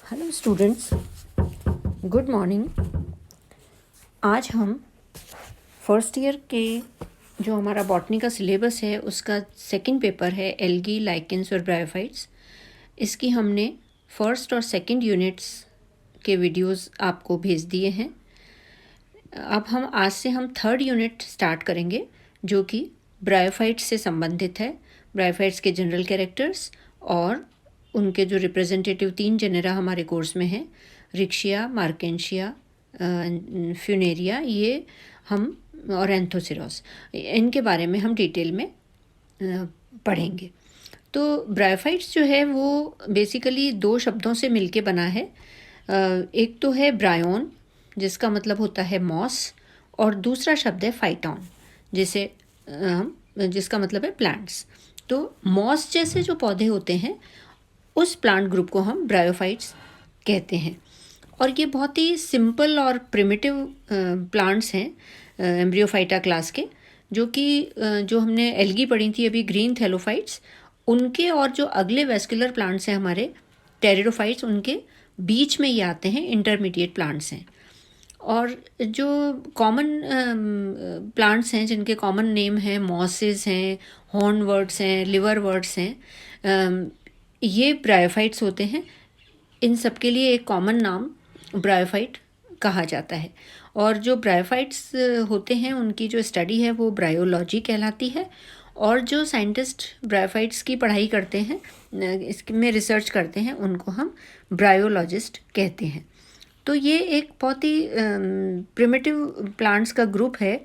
Hello students, good morning. आज हम first year के जो हमारा बॉटनी का सिलेबस है उसका सेकंड पेपर है एल्गी, लाइकेंस और ब्रायोफाइट्स। इसकी हमने फर्स्ट और सेकंड यूनिट्स के वीडियोस आपको भेज दिए हैं। अब आज से हम थर्ड यूनिट स्टार्ट करेंगे जो कि ब्रायोफाइट्स से संबंधित है। ब्रायोफाइट्स के जनरल कैरेक्टर्स और उनके जो रिप्रेजेंटेटिव 3 जेनेरा हमारे कोर्स में हैं, रिक्शिया, मार्केंशिया, फ्यूनेरिया, ये हम और एंथोसिरोस, इनके बारे में हम डिटेल में पढ़ेंगे। तो ब्रायोफाइट्स जो है वो बेसिकली 2 शब्दों से मिलके बना है। एक तो है ब्रायोन जिसका मतलब होता है मॉस, और दूसरा शब्द है फाइटॉन जिसका मतलब है प्लांट्स। तो मॉस जैसे जो पौधे होते हैं उस प्लांट ग्रुप को हम ब्रायोफाइट्स कहते हैं। और ये बहुत ही सिंपल और प्रिमिटिव प्लांट्स हैं एम्ब्रियोफाइटा क्लास के, जो कि जो हमने एल्गी पढ़ी थी अभी, ग्रीन थैलोफाइट्स, उनके और जो अगले वेस्कुलर प्लांट्स हैं हमारे टेरिडोफाइट्स, उनके बीच में ये आते हैं, इंटरमीडिएट प्लांट्स हैं। और जो कॉमन प्लांट्स हैं जिनके कॉमन नेम हैं, मॉसेस हैं, हॉर्नवर्ड्स हैं, लिवरवर्ड्स हैं, ये ब्रायोफाइट्स होते हैं। इन सब के लिए एक कॉमन नाम ब्रायोफाइट कहा जाता है। और जो ब्रायोफाइट्स होते हैं उनकी जो स्टडी है वो ब्रायोलॉजी कहलाती है। और जो साइंटिस्ट ब्रायोफाइट्स की पढ़ाई करते हैं, इसमें रिसर्च करते हैं, उनको हम ब्रायोलॉजिस्ट कहते हैं। तो ये एक बहुत ही प्रिमिटिव प्लांट्स का ग्रुप है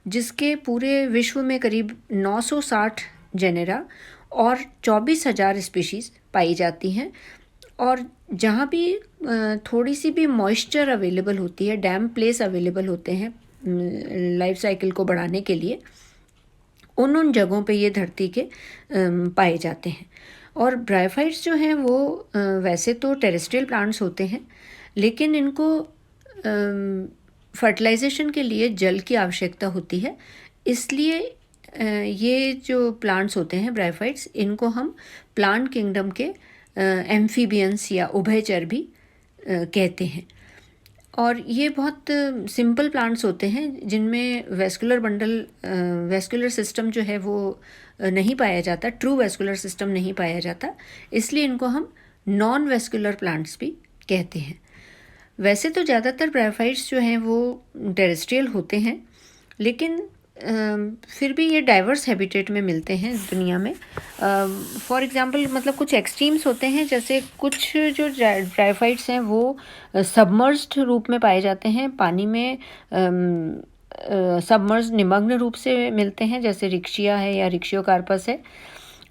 जिसके पूरे विश्व में करीब 960 जेनेरा और 24,000 स्पीशीज़ पाई जाती हैं। और जहाँ भी थोड़ी सी भी मॉइस्चर अवेलेबल होती है, डैम प्लेस अवेलेबल होते हैं लाइफ साइकिल को बढ़ाने के लिए, उन जगहों पे ये धरती के पाए जाते हैं। और ब्रायोफाइट्स जो हैं वो वैसे तो टेरेस्ट्रियल प्लांट्स होते हैं, लेकिन इनको फर्टिलाइजेशन के लिए जल की आवश्यकता होती है। इसलिए ये जो प्लांट्स होते हैं ब्रायोफाइट्स, इनको हम प्लांट किंगडम के एम्फीबियंस या उभयचर भी कहते हैं। और ये बहुत सिंपल प्लांट्स होते हैं जिनमें वेस्कुलर सिस्टम जो है वो नहीं पाया जाता, ट्रू वेस्कुलर सिस्टम नहीं पाया जाता, इसलिए इनको हम नॉन वेस्कुलर प्लांट्स भी कहते हैं। वैसे तो ज़्यादातर ब्रायोफाइट्स जो हैं वो टेरेस्ट्रियल होते हैं, लेकिन फिर भी ये डाइवर्स हैबिटेट में मिलते हैं दुनिया में। फॉर एग्जांपल, मतलब कुछ एक्सट्रीम्स होते हैं, जैसे कुछ जो ब्रायोफाइट्स हैं वो सबमर्ज्ड रूप में पाए जाते हैं, पानी में सबमर्ज निमग्न रूप से मिलते हैं, जैसे रिक्शिया है या रिक्शियोकार्पस है।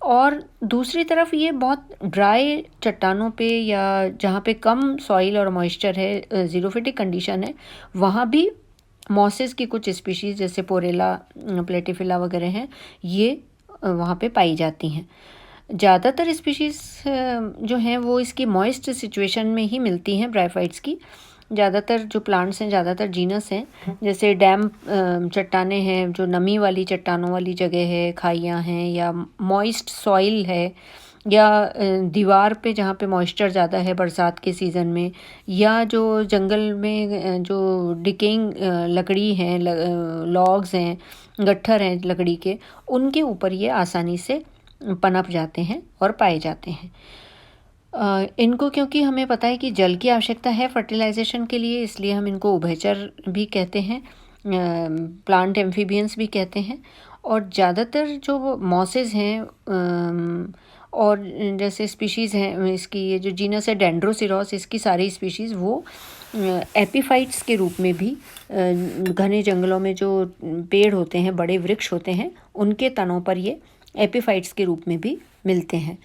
और दूसरी तरफ ये बहुत ड्राई चट्टानों पे या जहाँ पे कम सॉइल और मॉइस्चर है, ज़ीरोफिटिक कंडीशन है, वहाँ भी मॉसेस की कुछ स्पीशीज़ जैसे पोरेला, प्लेटिफिला वगैरह हैं, ये वहाँ पे पाई जाती हैं। ज़्यादातर स्पीशीज़ जो हैं वो इसकी मॉइस्ट सिचुएशन में ही मिलती हैं ब्रायोफाइट्स की। ज़्यादातर जो प्लांट्स हैं, ज़्यादातर जीनस हैं, जैसे डैम चट्टानें हैं, जो नमी वाली चट्टानों वाली जगह है, खाइयाँ हैं, या मॉइस्ट सॉइल है, या दीवार पे जहाँ पे मॉइस्चर ज़्यादा है बरसात के सीज़न में, या जो जंगल में जो डिकेइंग लकड़ी हैं, लॉग्स हैं, गट्ठर हैं लकड़ी के, उनके ऊपर ये आसानी से पनप जाते हैं और पाए जाते हैं। इनको क्योंकि हमें पता है कि जल की आवश्यकता है फर्टिलाइजेशन के लिए, इसलिए हम इनको उभयचर भी कहते हैं, प्लांट एम्फीबियंस भी कहते हैं। और ज़्यादातर जो मॉसेस हैं और जैसे स्पीशीज़ हैं, इसकी ये जो जीनस है डेंड्रोसिरोस, इसकी सारी स्पीशीज़ वो एपीफाइट्स के रूप में भी घने जंगलों में जो पेड़ होते हैं, बड़े वृक्ष होते हैं, उनके तनों पर ये एपीफाइट्स के रूप में भी मिलते हैं।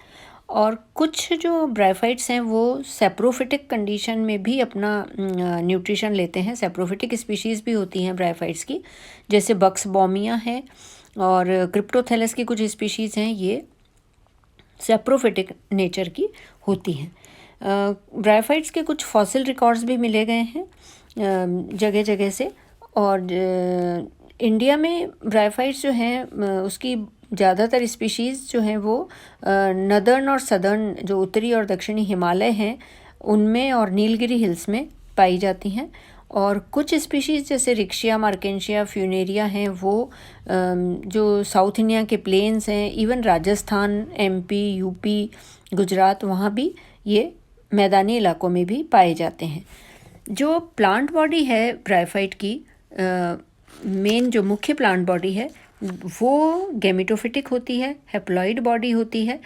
और कुछ जो ब्रायोफाइट्स हैं वो सेप्रोफिटिक कंडीशन में भी अपना न्यूट्रिशन लेते हैं। सेप्रोफिटिक स्पीशीज़ भी होती हैं ब्रायोफाइट्स की, जैसे बक्स बॉमिया है और क्रिप्टोथैलस की कुछ स्पीशीज़ हैं, ये सेप्रोफिटिक नेचर की होती हैं। ब्रायोफाइट्स के कुछ फॉसिल रिकॉर्ड्स भी मिले गए हैं जगह जगह से। और इंडिया में ब्रायोफाइट्स जो हैं उसकी ज़्यादातर स्पीशीज़ जो हैं वो नदर्न और सदर्न, जो उत्तरी और दक्षिणी हिमालय हैं, उनमें और नीलगिरी हिल्स में पाई जाती हैं। और कुछ स्पीशीज़ जैसे रिक्शिया, मार्केंशिया, फ्यूनेरिया हैं वो जो साउथ इंडिया के प्लेन्स हैं, even Rajasthan, MP, UP, Gujarat, वहाँ भी ये मैदानी इलाकों में भी पाए जाते हैं। जो प्लांट बॉडी है ब्रायोफाइट की, मेन जो मुख्य प्लांट बॉडी है वो गैमेटोफिटिक होती है, हैप्लॉइड बॉडी होती है।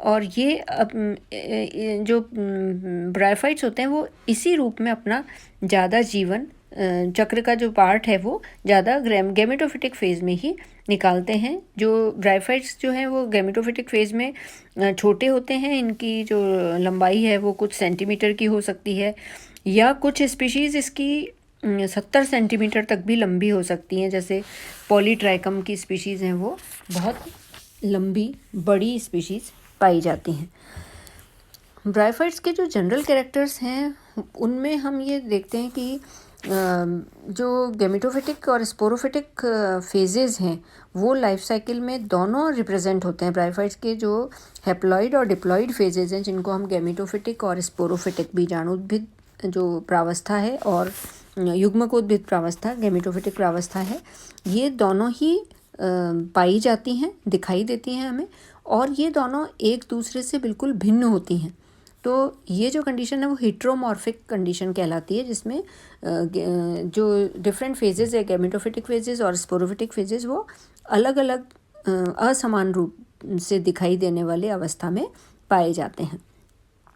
और ये जो ब्रायोफाइट्स होते हैं वो इसी रूप में अपना ज़्यादा जीवन चक्र का जो पार्ट है वो ज़्यादा गैमेटोफिटिक फेज़ में ही निकालते हैं। जो ब्रायोफाइट्स जो हैं वो गैमेटोफिटिक फेज़ में छोटे होते हैं, इनकी जो लंबाई है वो कुछ सेंटीमीटर की हो सकती है, या कुछ स्पीशीज़ इसकी 70 सेंटीमीटर तक भी लंबी हो सकती हैं। जैसे पॉलीट्राइकम की स्पीशीज़ हैं वो बहुत लंबी बड़ी स्पीशीज़ पाई जाती हैं। ब्रायोफाइट्स के जो जनरल कैरेक्टर्स हैं उनमें हम ये देखते हैं कि जो गैमेटोफिटिक और स्पोरोफिटिक फेजेस हैं वो लाइफ साइकिल में दोनों रिप्रेजेंट होते हैं। ब्रायोफाइट्स के जो हैप्लॉइड और डिप्लॉइड फेजेस हैं, जिनको हम गैमेटोफिटिक और स्पोरोफिटिक, बीजाणुद्भिद जो प्रावस्था है और युग्मकोद्भिद प्रावस्था, गैमेटोफिटिक प्रावस्था है, ये दोनों ही पाई जाती हैं, दिखाई देती हैं हमें, और ये दोनों एक दूसरे से बिल्कुल भिन्न होती हैं। तो ये जो कंडीशन है वो हेट्रोमॉर्फिक कंडीशन कहलाती है, जिसमें जो डिफरेंट फेजेस है, गैमेटोफिटिक फेजेस और स्पोरोफिटिक फेजेस, वो अलग अलग असमान रूप से दिखाई देने वाले अवस्था में पाए जाते हैं।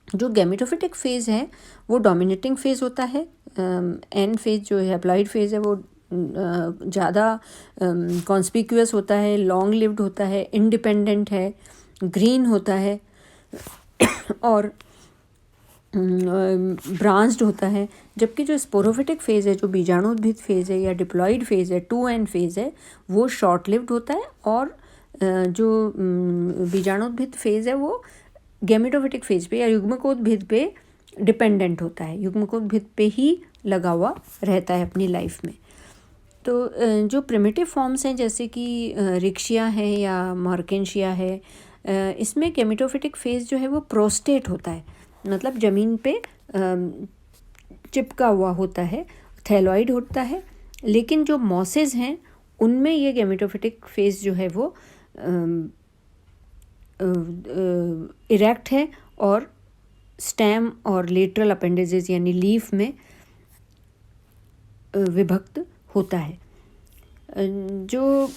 जो गैमेटोफिटिक फेज़ है वो डोमिनेटिंग फेज़ होता है। एन फेज़ जो हैप्लॉइड फेज़ है वो ज़्यादा कॉन्स्पिक्यूअस होता है, लॉन्ग लिव्ड होता है, इंडिपेंडेंट है, ग्रीन होता है और ब्रांच्ड होता है। जबकि जो स्पोरोफिटिक फेज़ है, जो बीजाणुद्भिद फेज़ है या डिप्लॉइड फेज़ है, 2N फेज़ है, वो शॉर्ट लिव्ड होता है। और जो बीजाणुद्भिद फेज़ है वो गैमेटोफिटिक फेज़ पे या युग्मकोद्भिद पे डिपेंडेंट होता है, युग्मकोद्भिद पे ही लगा हुआ रहता है अपनी लाइफ में। तो जो प्रिमिटिव फॉर्म्स हैं जैसे कि रिक्शिया है या मार्केंशिया है, इसमें गैमेटोफिटिक फेज़ जो है वो प्रोस्टेट होता है, मतलब ज़मीन पे चिपका हुआ होता है, थैलॉइड होता है। लेकिन जो मॉसेस हैं उनमें ये गैमेटोफिटिक फेज़ जो है वो इरेक्ट है और स्टेम और लेटरल अपेंडेजेस यानी लीफ में विभक्त होता है। जो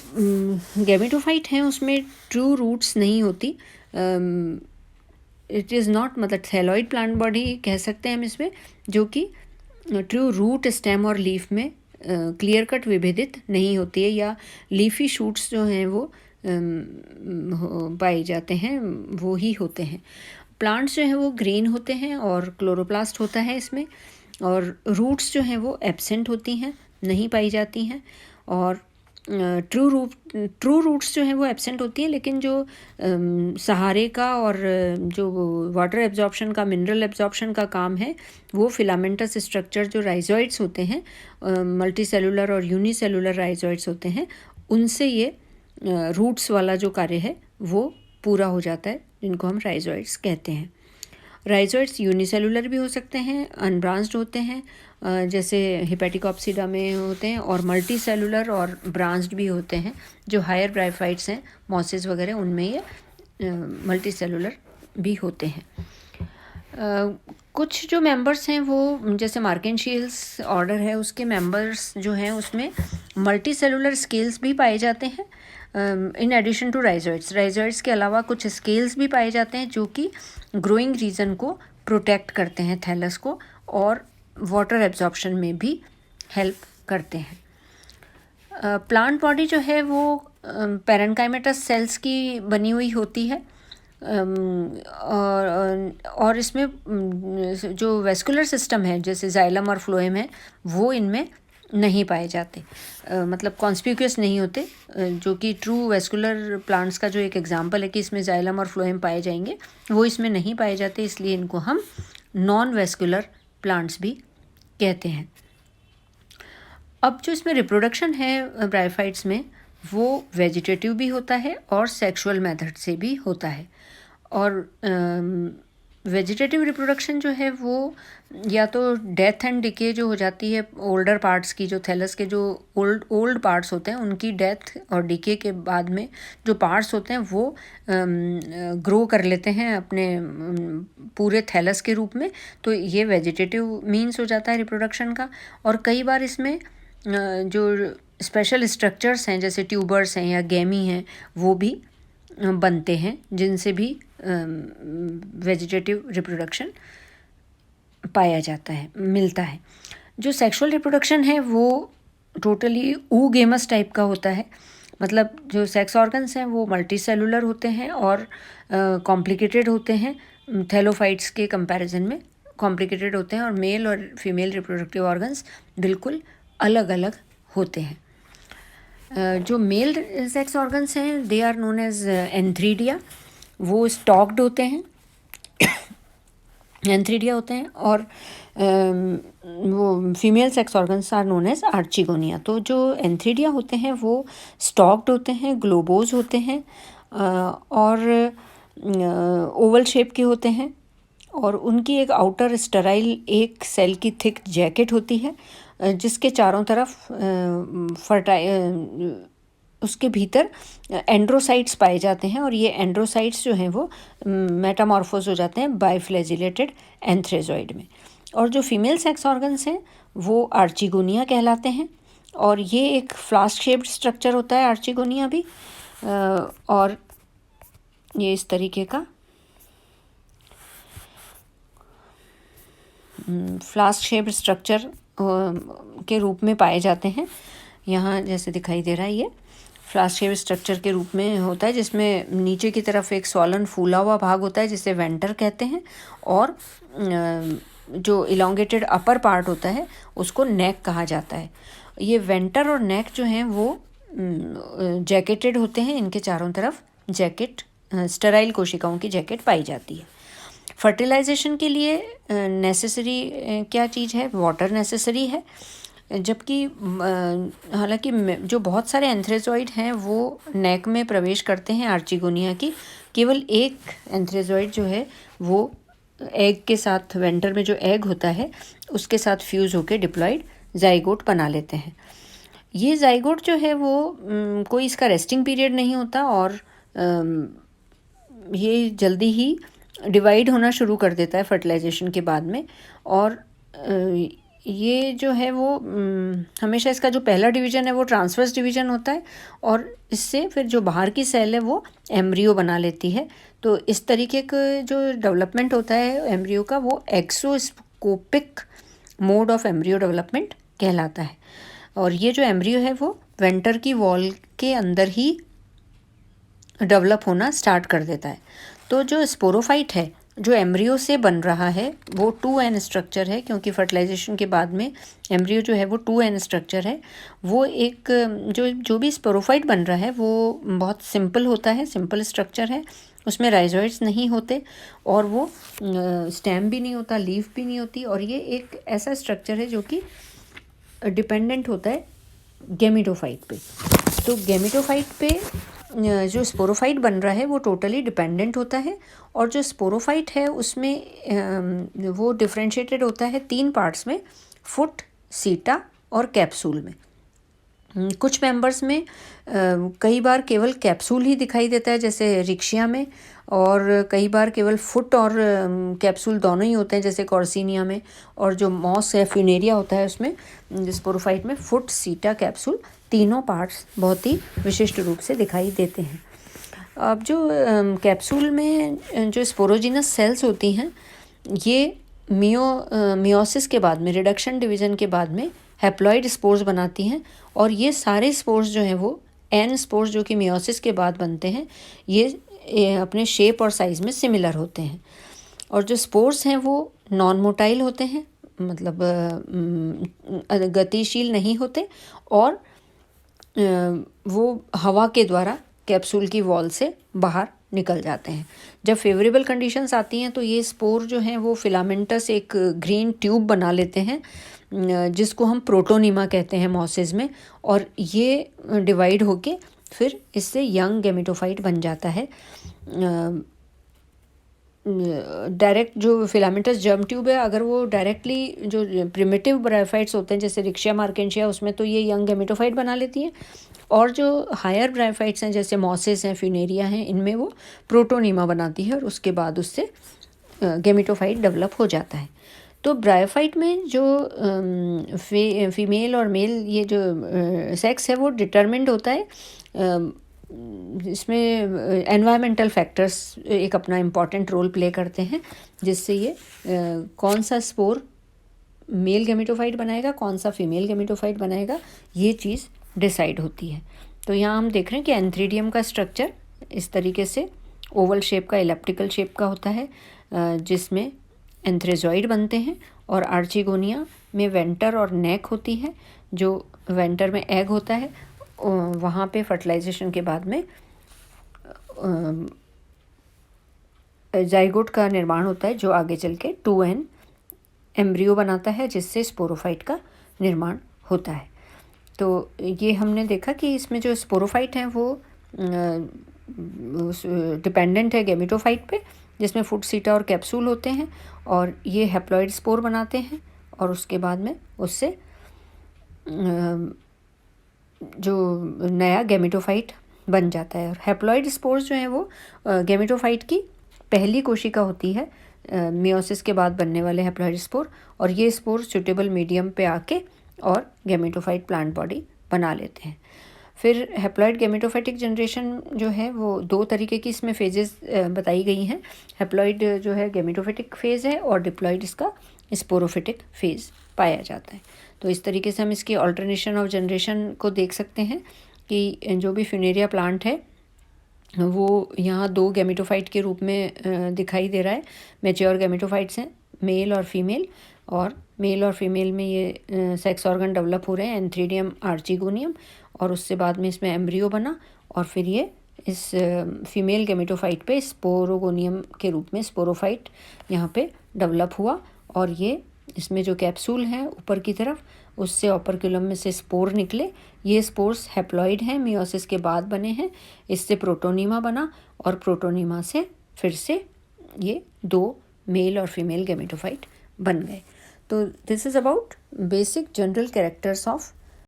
गैमेटोफाइट हैं उसमें ट्रू रूट्स नहीं होती। इट इज़ नॉट, मतलब थैलॉइड प्लांट बॉडी कह सकते हैं हम इसमें, जो कि ट्रू रूट, स्टेम और लीफ में क्लियर कट विभेदित नहीं होती है, या लीफी शूट्स जो हैं वो पाए जाते हैं, वो ही होते हैं। प्लांट्स जो हैं वो ग्रीन होते हैं और क्लोरोप्लास्ट होता है इसमें, और रूट्स जो हैं वो एब्सेंट होती हैं, नहीं पाई जाती हैं। और ट्रू रूट्स जो हैं वो एब्सेंट होती हैं, लेकिन जो सहारे का और जो वाटर एब्जॉर्प्शन का, मिनरल एब्जॉर्प्शन का काम है, वो फिलामेंटस स्ट्रक्चर जो राइजोइड्स होते हैं, मल्टी सेलुलर और यूनिसेलुलर राइजोइड्स होते हैं, उनसे ये रूट्स वाला जो कार्य है वो पूरा हो जाता है, जिनको हम राइजोइड्स कहते हैं। राइजोइड्स यूनिसेलुलर भी हो सकते हैं, अनब्रांच्ड होते हैं, जैसे हिपैटिकोप्सिडा में होते हैं, और मल्टी सेलुलर और ब्रांच्ड भी होते हैं। जो हायर ब्रायोफाइट्स हैं, मॉसेस वगैरह, उनमें ये मल्टी सेलुलर भी होते हैं। कुछ जो मेंबर्स हैं वो, जैसे मार्केंशियल्स ऑर्डर है, उसके मेंबर्स जो हैं उसमें मल्टी सेलुलर स्केल्स भी पाए जाते हैं इन एडिशन टू राइजोइड्स के अलावा कुछ स्केल्स भी पाए जाते हैं जो कि ग्रोइंग रीजन को प्रोटेक्ट करते हैं, थैलस को, और वाटर एब्जॉर्प्शन में भी हेल्प करते हैं। प्लांट बॉडी जो है वो पैरेन्काइमेटस सेल्स की बनी हुई होती है, और इसमें जो वेस्कुलर सिस्टम है, जैसे जाइलम और फ्लोएम है, वो इनमें नहीं पाए जाते, मतलब कॉन्स्पिक्यूअस नहीं होते, जो कि ट्रू वेस्कुलर प्लांट्स का जो एक एग्जांपल है कि इसमें जाइलम और फ्लोएम पाए जाएंगे, वो इसमें नहीं पाए जाते, इसलिए इनको हम नॉन वेस्कुलर प्लांट्स भी कहते हैं। अब जो इसमें रिप्रोडक्शन है ब्रायोफाइट्स में, वो वेजिटेटिव भी होता है और सेक्सुअल मेथड से भी होता है। और वेजिटेटिव रिप्रोडक्शन जो है वो या तो डेथ एंड डिके जो हो जाती है ओल्डर पार्ट्स की, जो थैलस के जो ओल्ड पार्ट्स होते हैं उनकी डेथ और डिके के बाद में जो पार्ट्स होते हैं वो ग्रो कर लेते हैं अपने पूरे थैलस के रूप में, तो ये वेजिटेटिव मीन्स हो जाता है रिप्रोडक्शन का। और कई बार इसमें जो स्पेशल स्ट्रक्चर्स हैं जैसे ट्यूबर्स हैं या गेमी हैं वो भी बनते हैं, जिनसे भी वेजिटेटिव रिप्रोडक्शन पाया जाता है, मिलता है। जो सेक्सुअल रिप्रोडक्शन है वो टोटली oogamous टाइप का होता है, मतलब जो सेक्स ऑर्गन्स हैं वो मल्टी सेलुलर होते हैं और कॉम्प्लिकेटेड होते हैं, थैलोफाइट्स के कंपैरिजन में कॉम्प्लिकेटेड होते हैं, और मेल और फीमेल रिप्रोडक्टिव ऑर्गन्स बिल्कुल अलग अलग होते हैं। जो मेल सेक्स ऑर्गन्स हैं they are known as antheridia, वो स्टॉक्ड होते हैं एंथ्रीडिया होते हैं, और वो female sex organs are known as archegonia. तो जो एंथ्रीडिया होते हैं वो स्टॉक्ड होते हैं, ग्लोबोज होते हैं और ओवल शेप के होते हैं, और उनकी एक आउटर स्टेराइल एक सेल की थिक जैकेट होती है जिसके चारों तरफ उसके भीतर एंड्रोसाइट्स पाए जाते हैं, और ये एंड्रोसाइट्स जो हैं वो मेटामॉर्फोस हो जाते हैं बाइफ्लैजिलेटेड एंथ्रेजॉइड में। और जो फीमेल सेक्स ऑर्गन्स हैं वो आर्चिगोनिया कहलाते हैं, और ये एक फ्लास्क शेप्ड स्ट्रक्चर होता है आर्चिगोनिया भी, और ये इस तरीके का फ्लास्क शेप्ड स्ट्रक्चर के रूप में पाए जाते हैं। यहाँ जैसे दिखाई दे रहा है ये फ्लास्क शेप स्ट्रक्चर के रूप में होता है, जिसमें नीचे की तरफ एक सॉलन फूला हुआ भाग होता है जिसे वेंटर कहते हैं, और जो इलोंगेटेड अपर पार्ट होता है उसको नेक कहा जाता है। ये वेंटर और नेक जो हैं वो जैकेटेड होते हैं, इनके चारों तरफ जैकेट स्टेराइल कोशिकाओं की जैकेट पाई जाती है। फर्टिलाइजेशन के लिए नेसेसरी क्या चीज़ है? वाटर नेसेसरी है, जबकि हालांकि जो बहुत सारे एंथ्रेजॉइड हैं वो नेक में प्रवेश करते हैं आर्चिगोनिया की, केवल एक एंथ्रेजॉइड जो है वो एग के साथ, वेंटर में जो एग होता है उसके साथ फ्यूज़ होकर डिप्लॉयड जाइगोट बना लेते हैं। ये जाइगोट जो है वो कोई इसका रेस्टिंग पीरियड नहीं होता, और ये जल्दी ही डिवाइड होना शुरू कर देता है फर्टिलाइजेशन के बाद में, और ये जो है वो हमेशा इसका जो पहला डिवीज़न है वो ट्रांसवर्स डिवीज़न होता है, और इससे फिर जो बाहर की सेल है वो एम्ब्रियो बना लेती है। तो इस तरीके का जो डेवलपमेंट होता है एम्ब्रियो का वो एक्सोस्कोपिक मोड ऑफ एम्ब्रियो डेवलपमेंट कहलाता है, और ये जो एम्ब्रियो है वो वेंटर की वॉल के अंदर ही डेवलप होना स्टार्ट कर देता है। तो जो स्पोरोफाइट है जो एम्ब्रियो से बन रहा है वो 2n स्ट्रक्चर है, क्योंकि फर्टिलाइजेशन के बाद में एम्ब्रियो जो है वो 2n स्ट्रक्चर है। वो एक जो भी स्पोरोफाइट बन रहा है वो बहुत सिंपल होता है, सिंपल स्ट्रक्चर है, उसमें राइजोइड्स नहीं होते, और वो स्टेम भी नहीं होता, लीफ भी नहीं होती, और ये एक ऐसा स्ट्रक्चर है जो कि डिपेंडेंट होता है गेमिटोफाइट पे। तो गेमिटोफाइट पे जो स्पोरोफाइट बन रहा है वो टोटली डिपेंडेंट होता है, और जो स्पोरोफाइट है उसमें वो डिफरेंशिएटेड होता है 3 पार्ट्स में, फुट, सीटा और कैप्सूल में। कुछ मेंबर्स में कई बार केवल कैप्सूल ही दिखाई देता है जैसे रिक्शिया में, और कई बार केवल फुट और कैप्सूल दोनों ही होते हैं जैसे कॉर्सिनिया में, और जो मॉस या फ्यूनेरिया होता है उसमें स्पोरोफाइट में फुट, सीटा, कैप्सूल तीनों पार्ट्स बहुत ही विशिष्ट रूप से दिखाई देते हैं। अब जो कैप्सूल में जो स्पोरोजिनस सेल्स होती हैं ये मियोसिस के बाद में, रिडक्शन डिवीज़न के बाद में हैप्लॉइड स्पोर्स बनाती हैं, और ये सारे स्पोर्स जो हैं वो एन स्पोर्स जो कि मियोसिस के बाद बनते हैं, ये अपने शेप और साइज़ में सिमिलर होते हैं। और जो स्पोर्स हैं वो नॉन मोटाइल होते हैं, मतलब गतिशील नहीं होते, और वो हवा के द्वारा कैप्सूल की वॉल से बाहर निकल जाते हैं। जब फेवरेबल कंडीशंस आती हैं तो ये स्पोर जो हैं वो फिलामेंटस एक ग्रीन ट्यूब बना लेते हैं जिसको हम प्रोटोनिमा कहते हैं मॉसेस में, और ये डिवाइड होके फिर इससे यंग गेमेटोफाइट बन जाता है। डायरेक्ट जो फिलामेंटस जर्म ट्यूब है, अगर वो डायरेक्टली जो प्रिमिटिव ब्रायोफाइट्स होते हैं जैसे रिक्शिया मार्केंशिया, उसमें तो ये यंग गेमेटोफाइट बना लेती हैं। और जो हायर ब्रायोफाइट्स हैं जैसे मॉसेस हैं, फ्यूनेरिया हैं, इनमें वो प्रोटोनीमा बनाती है और उसके बाद उससे गेमेटोफाइट डेवलप हो जाता है। तो ब्रायोफाइट में जो फीमेल और मेल ये जो सेक्स है वो डिटरमिन्ड होता है। इसमें एनवायरमेंटल फैक्टर्स एक अपना इम्पॉर्टेंट रोल प्ले करते हैं, जिससे ये कौन सा स्पोर मेल गेमेटोफाइट बनाएगा, कौन सा फीमेल गेमेटोफाइट बनाएगा, ये चीज़ डिसाइड होती है। तो यहाँ हम देख रहे हैं कि एंथ्रीडियम का स्ट्रक्चर इस तरीके से ओवल शेप का, इलेप्टिकल शेप का होता है, जिसमें एंथ्रेजॉइड बनते हैं। और आर्चिगोनिया में वेंटर और नेक होती है। जो वेंटर में एग होता है, वहाँ पे फर्टिलाइजेशन के बाद में जाइगोट का निर्माण होता है, जो आगे चल के 2N एम्ब्रियो बनाता है, जिससे स्पोरोफाइट का निर्माण होता है। तो ये हमने देखा कि इसमें जो स्पोरोफाइट हैं वो डिपेंडेंट है गेमेटोफाइट पे, जिसमें फुट सीटा और कैप्सूल होते हैं, और ये हैप्लॉइड स्पोर बनाते हैं और उसके बाद में उससे जो नया गेमेटोफाइट बन जाता है। और हैप्लॉइड स्पोर्स जो हैं वो गेमेटोफाइट की पहली कोशिका होती है, मियोसिस के बाद बनने वाले हैप्लॉइड स्पोर, और ये स्पोर सुटेबल मीडियम पे आके और गेमेटोफाइट प्लांट बॉडी बना लेते हैं। फिर हैप्लॉइड गेमेटोफाइटिक जनरेशन जो है वो 2 तरीके की इसमें फेजेस बताई गई हैं। हैप्लॉइड जो है गेमेटोफाइटिक फेज़ है और डिप्लॉइड इसका स्पोरोफिटिक फेज़ पाया जाता है। तो इस तरीके से हम इसकी ऑल्टरनेशन ऑफ जनरेशन को देख सकते हैं कि जो भी फ्यूनेरिया प्लांट है वो यहाँ 2 गेमेटोफाइट के रूप में दिखाई दे रहा है। मैच्योर गेमेटोफाइट्स हैं, मेल और फीमेल, और मेल और फीमेल में ये सेक्स ऑर्गन डेवलप हो रहे हैं, एंथ्रीडियम, आर्चिगोनियम, और उससे बाद में इसमें एम्ब्रियो बना, और फिर ये इस फीमेल गेमेटोफाइट पे स्पोरोगोनियम के रूप में स्पोरोफाइट यहाँ पे डेवलप हुआ। और ये इसमें जो कैप्सूल हैं ऊपर की तरफ, उससे ऑपरक्यूलम में से स्पोर निकले। ये स्पोर्स हैप्लॉइड हैं, मियोसिस के बाद बने हैं। इससे प्रोटोनीमा बना, और प्रोटोनीमा से फिर से ये 2 मेल और फीमेल गेमेटोफाइट बन गए। तो this is about basic general characters of